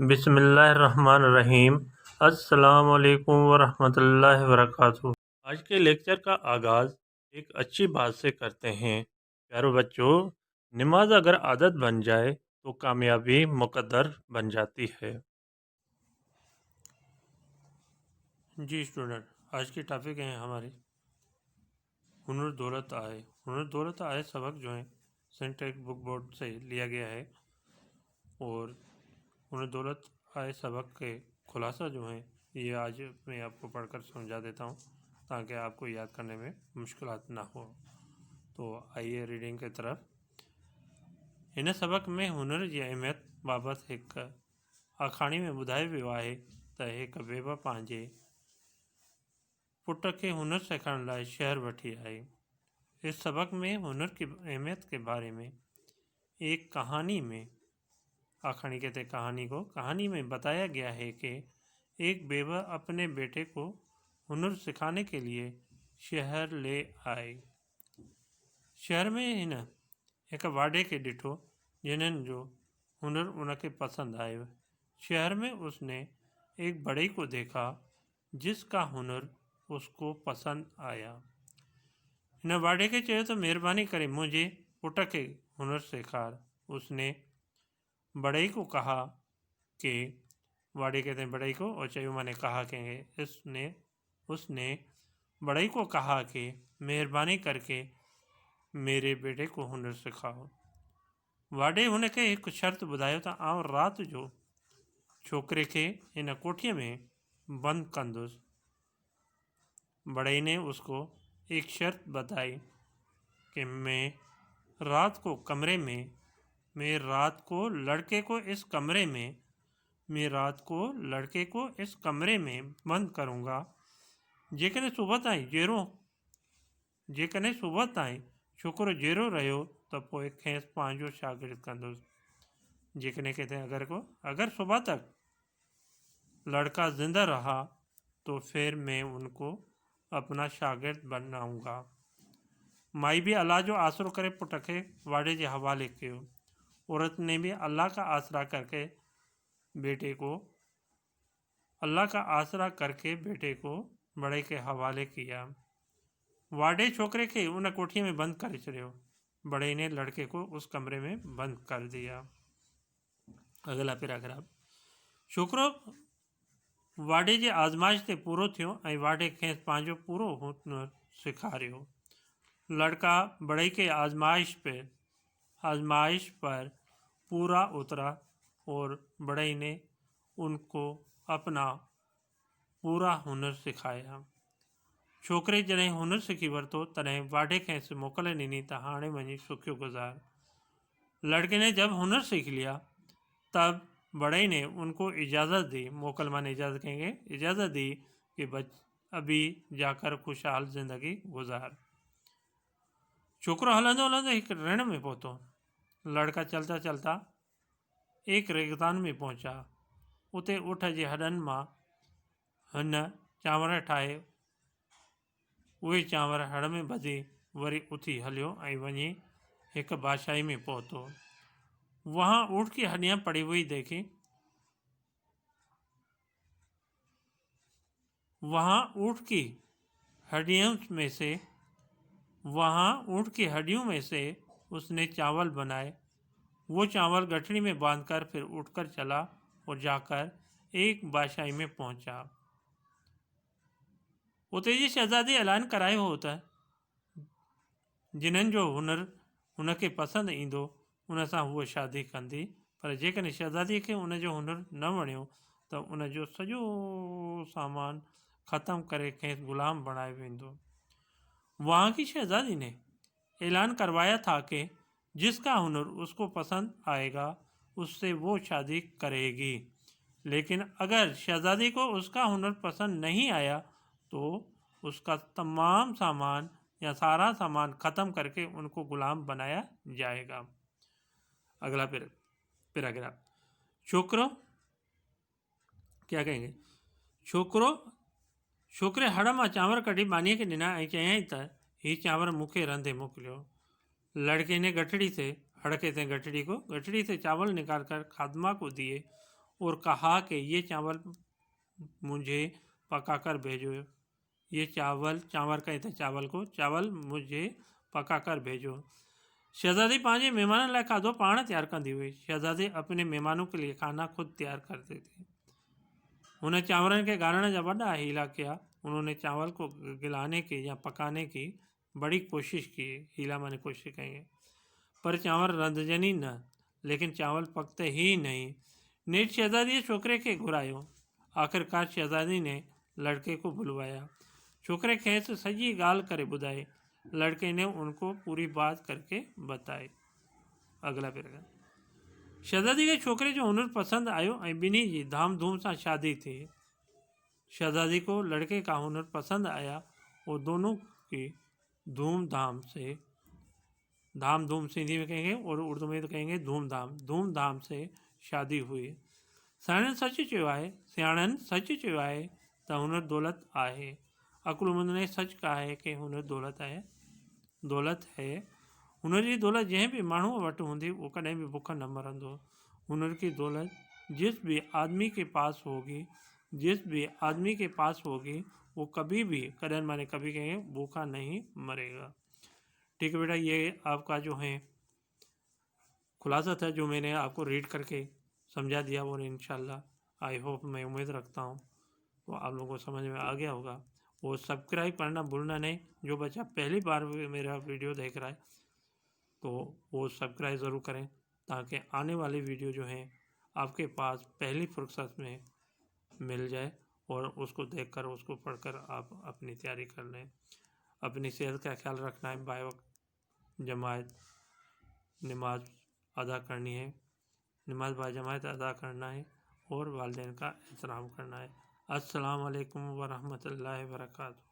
बिस्मिल्लाहिर्रहमानिर्रहीम। अस्सलामुअलैकुम वरहमतुल्लाहि वबरकातुहू। आज के लेक्चर का आगाज़ एक अच्छी बात से करते हैं। प्यारे बच्चों, नमाज अगर आदत बन जाए तो कामयाबी मुकद्दर बन जाती है। जी स्टूडेंट, आज की टॉपिक है हमारी हुनर दौलत आए। हुनर दौलत आए सबक जो है सेंटेक बुक बोर्ड से लिया गया है और हुनर दौलत आए सबक के खुलासा जो है ये आज मैं आपको पढ़कर समझा देता हूँ ताकि आपको याद करने में मुश्किलात ना हो। तो आइए रीडिंग की तरफ। इन सबक में हुनर जी अहमियत बाबत एक आखाणी में ॿुधायो वियो आहे त हिक बेवा पंहिंजे पुट खे हुनर सिखाइण लाइ शहर वठी आई। इस सबक में हुनर की अहमियत के बारे में एक कहानी में आखाणी कहते हैं कहानी में बताया गया है कि एक बेवा अपने बेटे को हुनर सिखाने के लिए शहर ले आई। शहर में हिन एक वाडे के ॾिठो जिन्हनि जो हुनर उनके पसंद आयो। शहर में उसने एक बढ़ई को देखा जिसका हुनर उसको पसंद आया। हिन वाडे के चयो तो मेहरबानी करे मुझे पुट के हुनर सिखार। उसने बढ़ई को कहा कि वाडे कहते हैं बढ़ई को और चयो मैंने कहा कि उसने बढ़ई को कहा कि मेहरबानी करके मेरे बेटे को हुनर सिखाओ। वाडे हुनखे हिकु शर्त ॿुधायो त आउं राति जो छोकिरे खे हिन कोठीअ में बंदि कंदुसि। बढ़ई ने उसको एक शर्त बताई कि मैं रात को लड़के को इस कमरे में बंद करूँगा। जेकॾहिं सुबुह ताईं छोकिरो जहिड़ो रहियो त पोइ खेसि पंहिंजो शागिर्द कंदुसि। जेकॾहिं कहते हैं अगर सुबह तक लड़का जिंदा रहा तो फिर मैं उनको अपना शागिर्द बनाऊंगा। माई भी अल्लाह जो आसरो करे पुट खे वाडे जे हवाले कयो। औरत ने भी अल्लाह का आसरा करके बेटे को बढ़ई के हवाले किया। वाडे छोकरे के उन कोठीअ में बंद करे छॾियो। बढ़ई ने लड़के को उस कमरे में बंद कर दिया। अगला पैराग्राफ। छोकरो वाडे जे आज़माइश ते पूरो थियो ऐं वाडे खेसि पंहिंजो पूरो हुनर सेखारियो। लड़का बढ़ई के आज़माइश पर पूरा उतरा और बढ़ई ने उनको अपना पूरा हुनर सिखाया। छोकिरे जॾहिं हुनर सिखी वरितो तॾहिं वाडे खेसि मोकल ॾिनी त हाणे वञी सुखियो गुज़ार। लड़के ने जब हुनर सीख लिया तब बढ़ई ने उनको इजाज़त दी। मोकल माने इजाज़त दी कि अभी जाकर खुशहाल ज़िंदगी गुजार। छोकरो हलंदो हलंदो हिकु रण में पहुतो। लड़का चलता चलता एक रेगिस्तान में पहुंचा। उते ऊठ जे हॾनि मां हिन चांवर ठाहे उहे चांवर हड़ में ॿधी वरी उथी हलियो ऐं वञी हिकु बादशाही में पहुतो। वहाँ ऊँट की हड्डियाँ पड़ी हुई देखी। वहाँ ऊँट की हड्डियों में से उसने चावल बनाए। वो चावल गठरी में बांधकर फिर उठकर चला और जाकर एक बादशाही में पहुंचा। उते जी शहज़ादी ऐलान करायो हो त जिन्हनि जो हुनर हुनखे पसंदि ईंदो उन सां हूअ शादी कंदी, पर जेकॾहिं शहज़ादीअ खे उनजो हुनर न वणियो त उनजो सॼो सामान ख़त्म करे खेसि ग़ुलाम बणाए वेंदो। वहाँ की शहज़ादी ने ऐलान करवाया था कि जिसका हुनर उसको पसंद आएगा उससे वो शादी करेगी, लेकिन अगर शहज़ादी को उसका हुनर पसंद नहीं आया तो उसका सारा सामान ख़त्म करके उनको ग़ुलाम बनाया जाएगा। अगला पैराग्राफ। छोकरो क्या कहेंगे। छोकरे हड़ मां चांवर कढी मानीअ खे ॾिना ऐं चयईं त ही चांवर मूंखे रंधे मोकिलियो। लड़के ने गठड़ी से चावल निकाल कर खादमा को दिए और कहा कि ये चावल मुझे पका कर भेजो। ये चावल कहते चावल को, चावल मुझे पका कर भेजो। शहजादी पंहिंजे महिमाननि लाइ खाधो पाण तैयार कंदी हुई। शहजादी अपने मेहमानों के लिए खाना खुद तैयार करती थी। उन्हें चावरन के गारण जा वॾा हीला किया। उन्होंने चावल को गिलाने की या पकाने की बड़ी कोशिश की। हीला माने कोशिश करेंगे, पर चावल रंधजनी न, लेकिन चावल पकते ही नहीं। नेठ शहजादी छोकरे के घुरायो। आखिरकार शहजादी ने लड़के को बुलवाया। छोकरे खेसि सॼी ॻाल्हि करे ॿुधाई। लड़के ने उनको पूरी बात करके बताई। अगला पैराग्राफ। शहजादी के छोकरे जो हुनर पसंद आयो ऐं ॿिन्ही जी धाम धूम से शादी थी। शहजादी को लड़के का हुनर पसंद आया और दोनों की धूमधाम से, धाम धूम सिंधी में कहेंगे और उर्दू में तो कहेंगे धूमधाम से शादी हुई। सियाणनि सच चयो आहे त हुनर दौलत आहे। अकुलमंद ने सच कहा है कि हुनर दौलत है। हुनर की दौलत जंहिं भी माण्हूअ वटि हूंदी वो कॾहिं भी बुख न मरंदो। हुनर की दौलत जिस भी आदमी के पास होगी वो कभी भी, कदर माने कभी कहेंगे, भूखा नहीं मरेगा। ठीक है बेटा, ये आपका जो है खुलासा था जो मैंने आपको रीड करके समझा दिया, और इंशाल्लाह आई होप, मैं उम्मीद रखता हूँ तो आप लोगों को समझ में आ गया होगा। और सब्सक्राइब करना भूलना नहीं। जो बच्चा पहली बार मेरा वीडियो देख रहा है तो वो सब्सक्राइब ज़रूर करें, ताकि आने वाली वीडियो जो है आपके पास पहली फुर्सत में मिल जाए और उसको देखकर, उसको पढ़कर आप अपनी तैयारी कर लें। अपनी सेहत का ख्याल रखना है, बावक्त जमात नमाज अदा करनी है, नमाज बाजमात अदा करना है और वालिदैन का एहतराम करना है। अस्सलाम वालेकुम वरहमतुल्लाहि वबरकातुहू।